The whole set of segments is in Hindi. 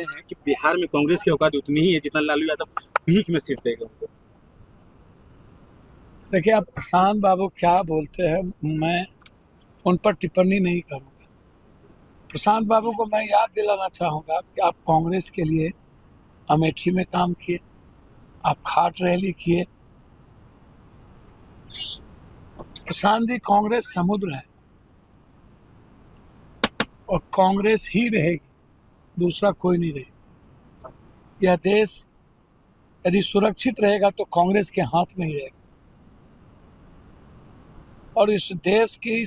हैं कि बिहार में कांग्रेस की औकात उतनी ही है जितना लालू यादव भीख में सीट देगा उनको। देखिए, आप प्रशांत बाबू क्या बोलते हैं, मैं उन पर टिप्पणी नहीं करूँगा। प्रशांत बाबू को मैं याद दिलाना चाहूँगा कि आप कांग्रेस के लिए अमेठी में काम किए, आप खाट रैली किए। प्रशांत जी, कांग्रेस समुद्र है और कांग्रेस ही रहेगी, दूसरा कोई नहीं रहेगा। यह देश यदि सुरक्षित रहेगा तो कांग्रेस के हाथ में ही रहेगा और इस देश की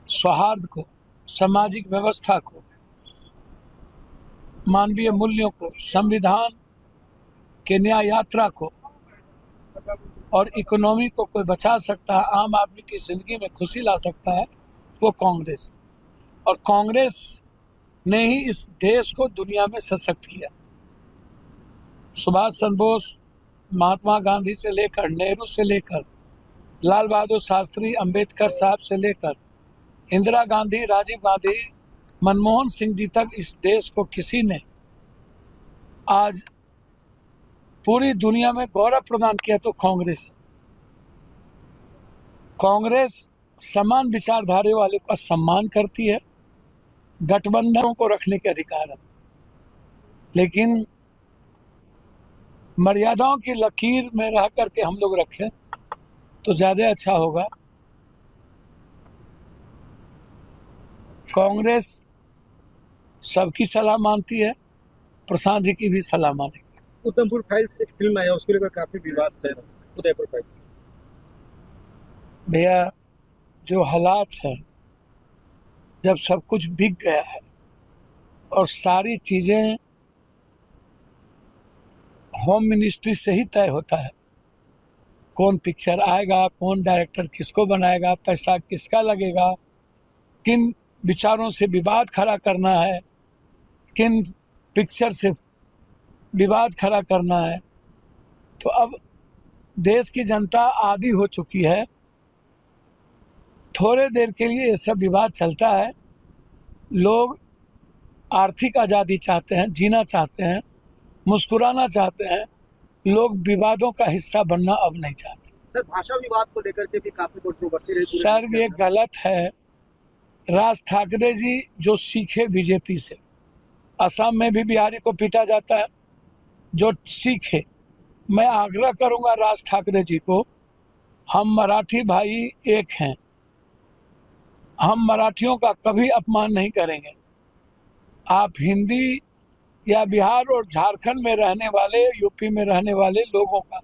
सौहार्द को, सामाजिक व्यवस्था को, मानवीय मूल्यों को, संविधान के न्याय यात्रा को और इकोनॉमी को कोई बचा सकता है, आम आदमी की जिंदगी में खुशी ला सकता है, वो कांग्रेस है। और कांग्रेस ने ही इस देश को दुनिया में सशक्त किया। सुभाष चंद्र बोस, महात्मा गांधी से लेकर, नेहरू से लेकर, लाल बहादुर शास्त्री, अंबेडकर साहब से लेकर इंदिरा गांधी, राजीव गांधी, मनमोहन सिंह जी तक इस देश को किसी ने आज पूरी दुनिया में गौरव प्रदान किया तो कांग्रेस है। कांग्रेस समान विचारधारा वाले का सम्मान करती है, गठबंधनों को रखने के अधिकार है, लेकिन मर्यादाओं की लकीर में रह करके हम लोग रखें तो ज्यादा अच्छा होगा। कांग्रेस सबकी सलाह मानती है, प्रशांत जी की भी सलाह मानेगी। उधमपुर फाइल्स एक फिल्म आया, उसको लेकर काफी विवाद है। उदयपुर फाइल्स भैया, जो हालात है, जब सब कुछ बिक गया है और सारी चीजें होम मिनिस्ट्री से ही तय होता है, कौन पिक्चर आएगा, कौन डायरेक्टर किसको बनाएगा, पैसा किसका लगेगा, किन विचारों से विवाद खड़ा करना है, किन पिक्चर से विवाद खड़ा करना है। तो अब देश की जनता आदी हो चुकी है, थोड़े देर के लिए ये सब विवाद चलता है। लोग आर्थिक आज़ादी चाहते हैं, जीना चाहते हैं, मुस्कुराना चाहते हैं। लोग विवादों का हिस्सा बनना अब नहीं चाहते। सर, भाषा विवाद को लेकर के भी काफी कंट्रोवर्सी रही। सर, ये गलत है। राज ठाकरे जी जो सीखे बीजेपी से, असम में भी बिहारी को पीटा जाता है, जो सीखे। मैं आग्रह करूंगा राज ठाकरे जी को, हम मराठी भाई एक हैं, हम मराठियों का कभी अपमान नहीं करेंगे। आप हिंदी या बिहार और झारखंड में रहने वाले, यूपी में रहने वाले लोगों का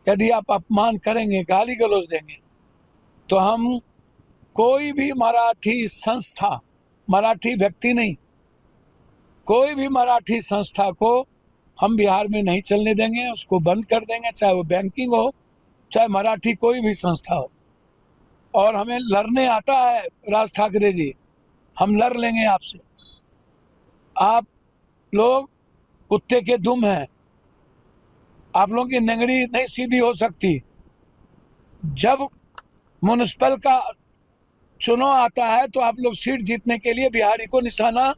यदि आप अपमान करेंगे, गाली गलौज देंगे, तो हम कोई भी मराठी संस्था, मराठी व्यक्ति नहीं, कोई भी मराठी संस्था को हम बिहार में नहीं चलने देंगे, उसको बंद कर देंगे, चाहे वो बैंकिंग हो, चाहे मराठी कोई भी संस्था हो। और हमें लड़ने आता है राज ठाकरे जी, हम लड़ लेंगे आपसे। आप लोग कुत्ते के दुम हैं, आप लोगों की नंगड़ी नहीं सीधी हो सकती। जब म्युनिसिपल का चुनाव आता है तो आप लोग सीट जीतने के लिए बिहारी को निशाना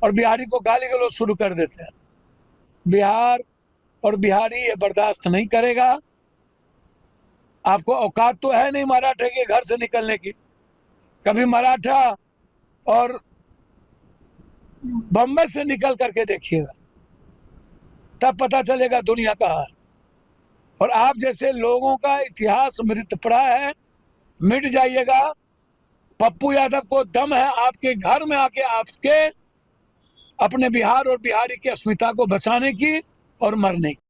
और बिहारी को गाली गलौज शुरू कर देते हैं। बिहार और बिहारी ये बर्दाश्त नहीं करेगा। आपको औकात तो है नहीं मराठे के घर से निकलने की। कभी मराठा और बम्बई से निकल करके देखिएगा, तब पता चलेगा दुनिया कहाँ है। और आप जैसे लोगों का इतिहास मृतप्राय है, मिट जाइएगा। पप्पू यादव को दम है आपके घर में आके आपके अपने बिहार और बिहारी की अस्मिता को बचाने की और मरने की।